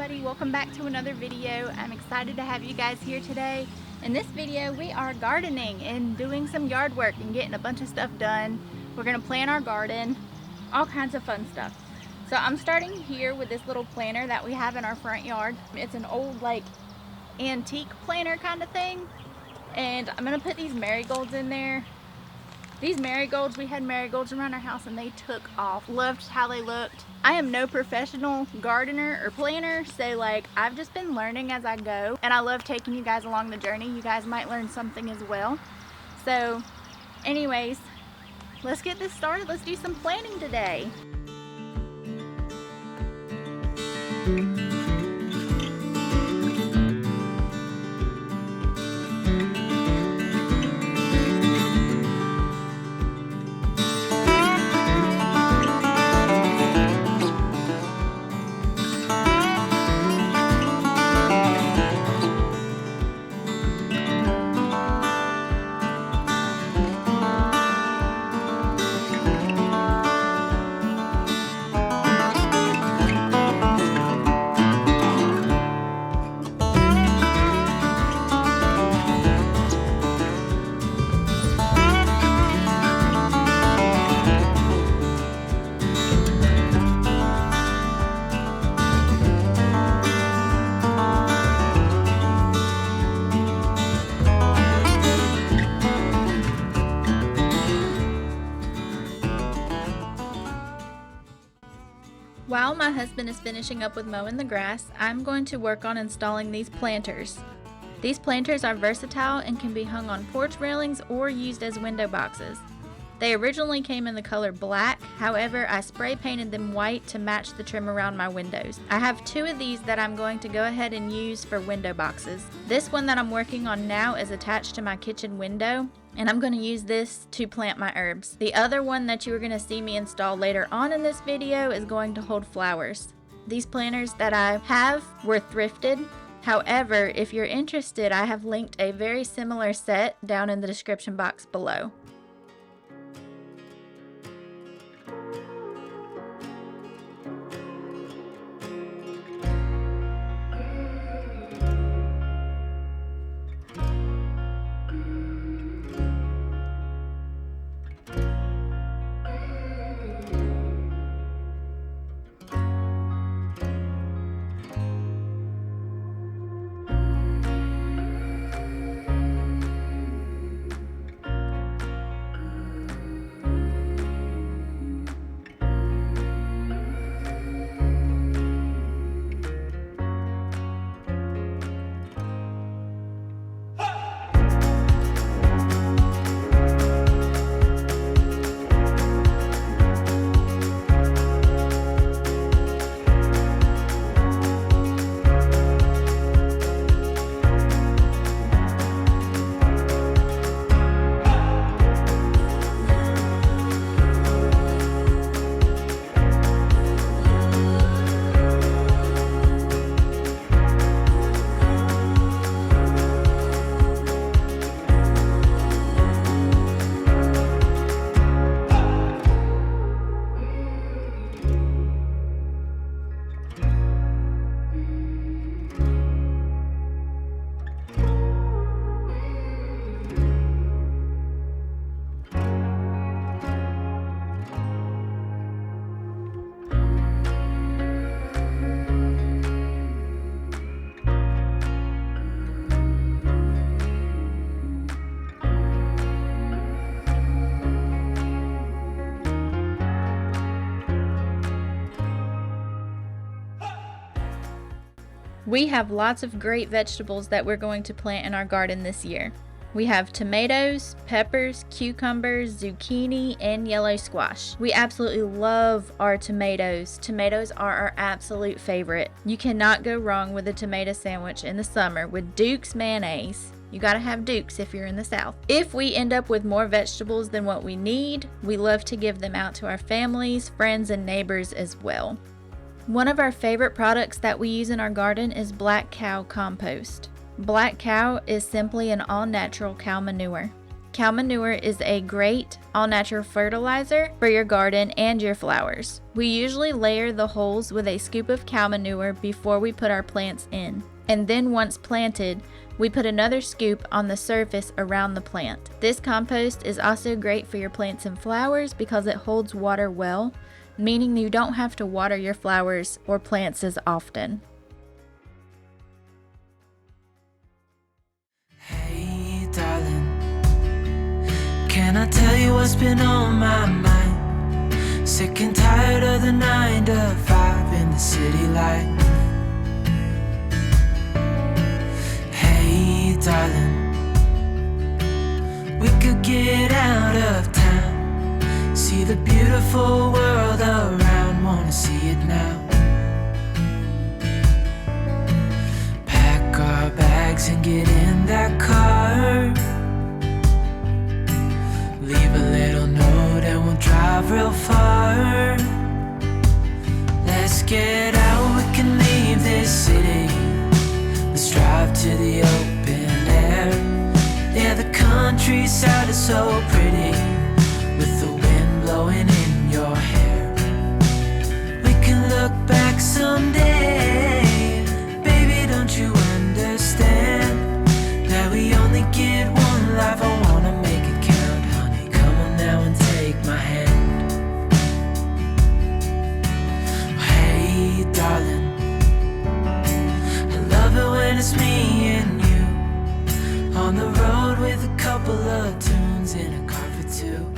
everybody, welcome back to another video. I'm excited to have you guys here today. In this video we are gardening and doing some yard work and getting a bunch of stuff done. We're gonna plant our garden, all kinds of fun stuff. So I'm starting here with this little planter that we have in our front yard. It's an old like antique planter kind of thing, and I'm gonna put these marigolds in there. These marigolds, we had marigolds around our house and they took off. Loved how they looked. I am no professional gardener or planter, so like I've just been learning as I go, and I love taking you guys along the journey. You guys might learn something as well. So anyways, let's get this started. Let's do some planting today. While my husband is finishing up with mowing the grass, I'm going to work on installing these planters. These planters are versatile and can be hung on porch railings or used as window boxes. They originally came in the color black, however I spray painted them white to match the trim around my windows. I have two of these that I'm going to go ahead and use for window boxes. This one that I'm working on now is attached to my kitchen window, and I'm going to use this to plant my herbs. The other one that you are going to see me install later on in this video is going to hold flowers. These planters that I have were thrifted. However, if you're interested, I have linked a very similar set down in the description box below. We have lots of great vegetables that we're going to plant in our garden this year. We have tomatoes, peppers, cucumbers, zucchini, and yellow squash. We absolutely love our tomatoes. Tomatoes are our absolute favorite. You cannot go wrong with a tomato sandwich in the summer with Duke's mayonnaise. You gotta have Duke's if you're in the South. If we end up with more vegetables than what we need, we love to give them out to our families, friends, and neighbors as well. One of our favorite products that we use in our garden is Black Cow compost. Black Cow is simply an all-natural cow manure. Cow manure is a great all-natural fertilizer for your garden and your flowers. We usually layer the holes with a scoop of cow manure before we put our plants in. And then once planted, we put another scoop on the surface around the plant. This compost is also great for your plants and flowers because it holds water well, meaning you don't have to water your flowers or plants as often. Hey darling, can I tell you what's been on my mind? Sick and tired of the 9 to 5 in the city life. Hey darling, we could get out of town, see the beautiful world around, wanna see it now. Pack our bags and get in that car, leave a little note and we'll drive real far. Let's get out, we can leave this city, let's drive to the open air. Yeah, the countryside is so pretty, with the wind blowing in your hair. We can look back someday, baby, don't you understand that we only get one life? I wanna make it count, honey, come on now and take my hand. Hey darling, I love it when it's me and you, on the road with a couple of tunes in a car for two.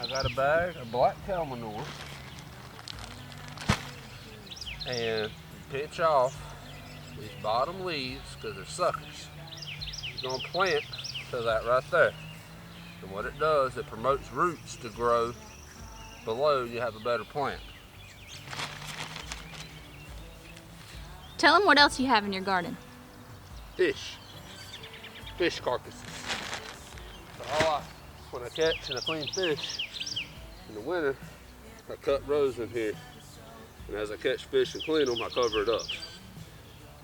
I got a bag of black cow manure and pitch off these bottom leaves because they're suckers. You're going to plant to that right there. And what it does, it promotes roots to grow below. You have a better plant. Tell them what else you have in your garden. Fish carcasses. So when I catch and I clean fish in the winter, I cut rows in here. And as I catch fish and clean them, I cover it up.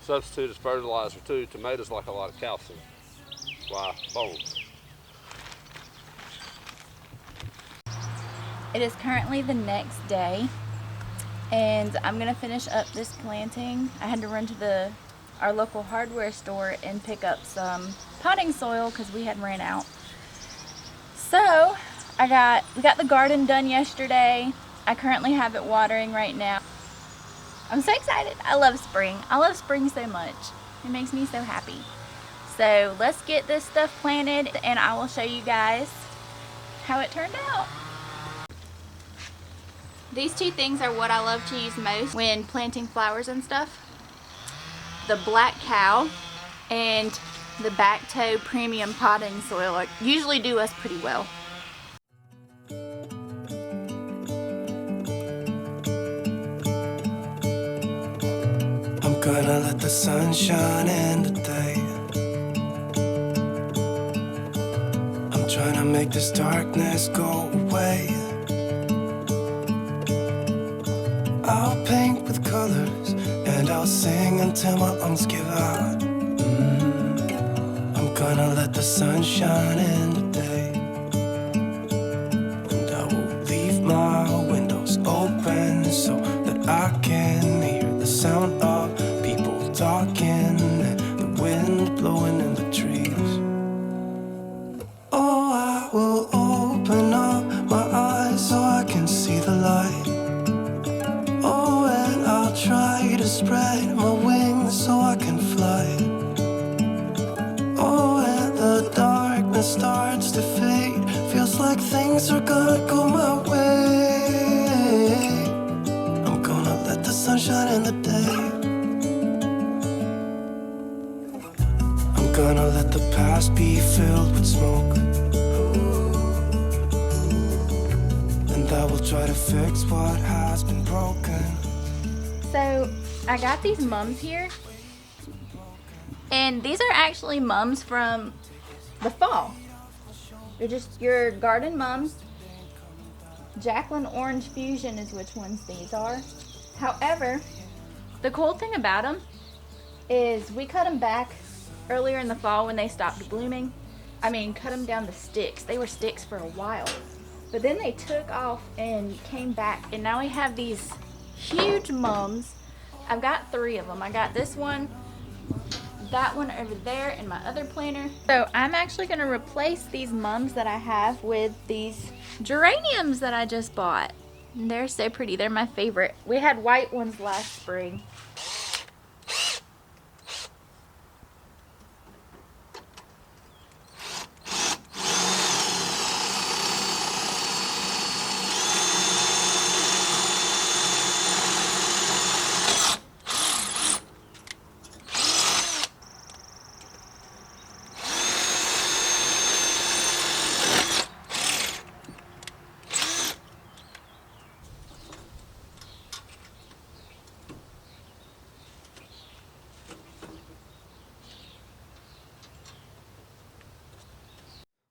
Substitute as fertilizer too. Tomatoes like a lot of calcium. Why? Bones. It is currently the next day, and I'm gonna finish up this planting. I had to run to our local hardware store and pick up some potting soil because we had ran out. So we got the garden done yesterday. I currently have it watering right now. I'm so excited. I love spring. I love spring so much. It makes me so happy. So let's get this stuff planted and I will show you guys how it turned out. These two things are what I love to use most when planting flowers and stuff. The black cow and the back toe premium potting soil usually do us pretty well. I'm gonna let the sun shine in today. I'm trying to make this darkness go away. I'll paint with colors and I'll sing until my lungs give out. I'm gonna let the sun shine in today, and I will leave my windows open so that I can hear the sound of people talking and the wind blowing in the trees. Oh, I will open up my eyes so I can see the light. Oh, and I'll try to spread my wings so I can fly. Oh, and the darkness starts to fade. Feels like things are gonna go my way. I'm gonna let the sun shine in the day. I'm gonna let the past be filled with smoke, and I will try to fix what has been broken. So I got these mums here, and these are actually mums from the fall. They're just your garden mums. Jacqueline Orange Fusion is which ones these are. However, the cool thing about them is we cut them back earlier in the fall when they stopped blooming. I mean, cut them down to sticks. They were sticks for a while. But then they took off and came back. And now we have these huge mums. I've got 3 of them. I got this one, that one over there, and my other planter. So I'm actually going to replace these mums that I have with these geraniums that I just bought. And they're so pretty. They're my favorite. We had white ones last spring.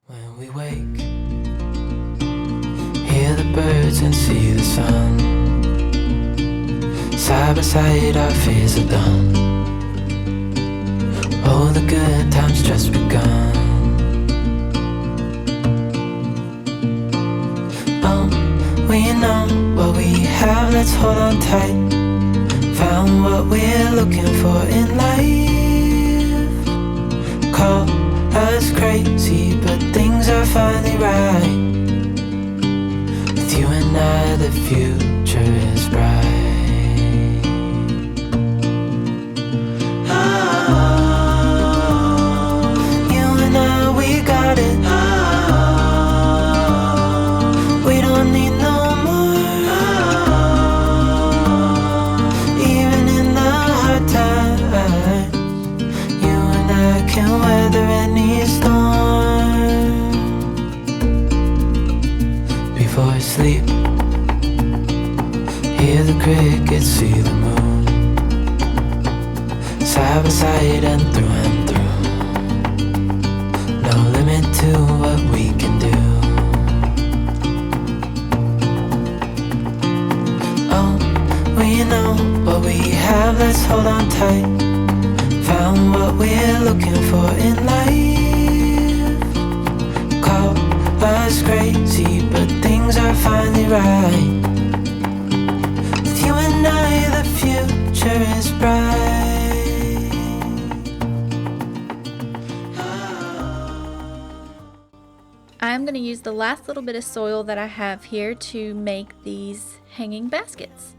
When we wake, hear the birds and see the sun. Side by side our fears are done. Oh, the good times just begun. Oh, we know what we have, let's hold on tight. Found what we're looking for in life. Call us crazy, but things are finally right. With you and I, the future is bright. Oh, you and I, we got it. Oh, we don't need no more. Oh, even in the hard times, you and I can weather any storm. Before I sleep, hear the crickets, see the moon. Side by side and through. No limit to what we can do. Oh, we know what we have, let's hold on tight. Found what we're looking for in life. Call us crazy, but things are finally right. With you and I, the future is bright. I'm going to use the last little bit of soil that I have here to make these hanging baskets.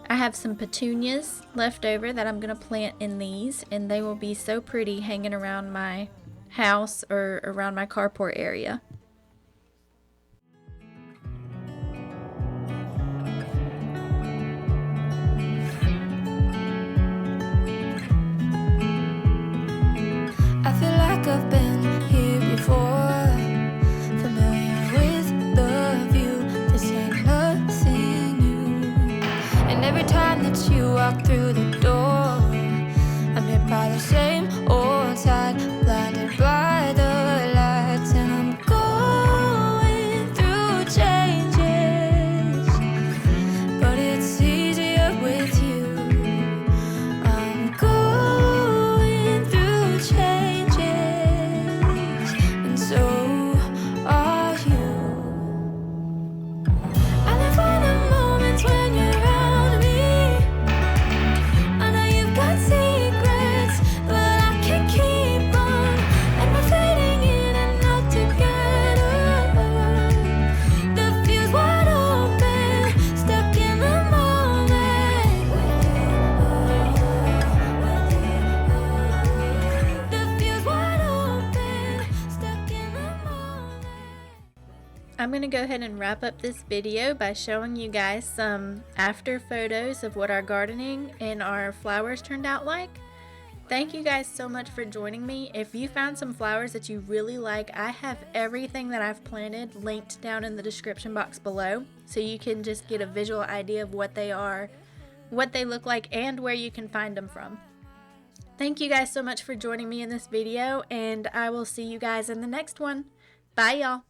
I have some petunias left over that I'm going to plant in these, and they will be so pretty hanging around my house or around my carport area. I feel like I've been here before, familiar with the view. This ain't nothing new. And every time that you walk through the door, I'm hit by the same old side, blinded by the lights. And I'm going through changes, but it's easier with you. I'm going through changes, and so are you. I live for the moments when you're around me. I know you've got secrets, but I can't keep on. And we're fading in and out together. The fuse wide open, stuck in the moment. The fuse wide open, stuck in the moment. I'm going to go ahead and wrap up this video by showing you guys some after photos of what our gardening and our flowers turned out like. Thank you guys so much for joining me. If you found some flowers that you really like, I have everything that I've planted linked down in the description box below, so you can just get a visual idea of what they are, what they look like, and where you can find them from. Thank you guys so much for joining me in this video, and I will see you guys in the next one. Bye, y'all.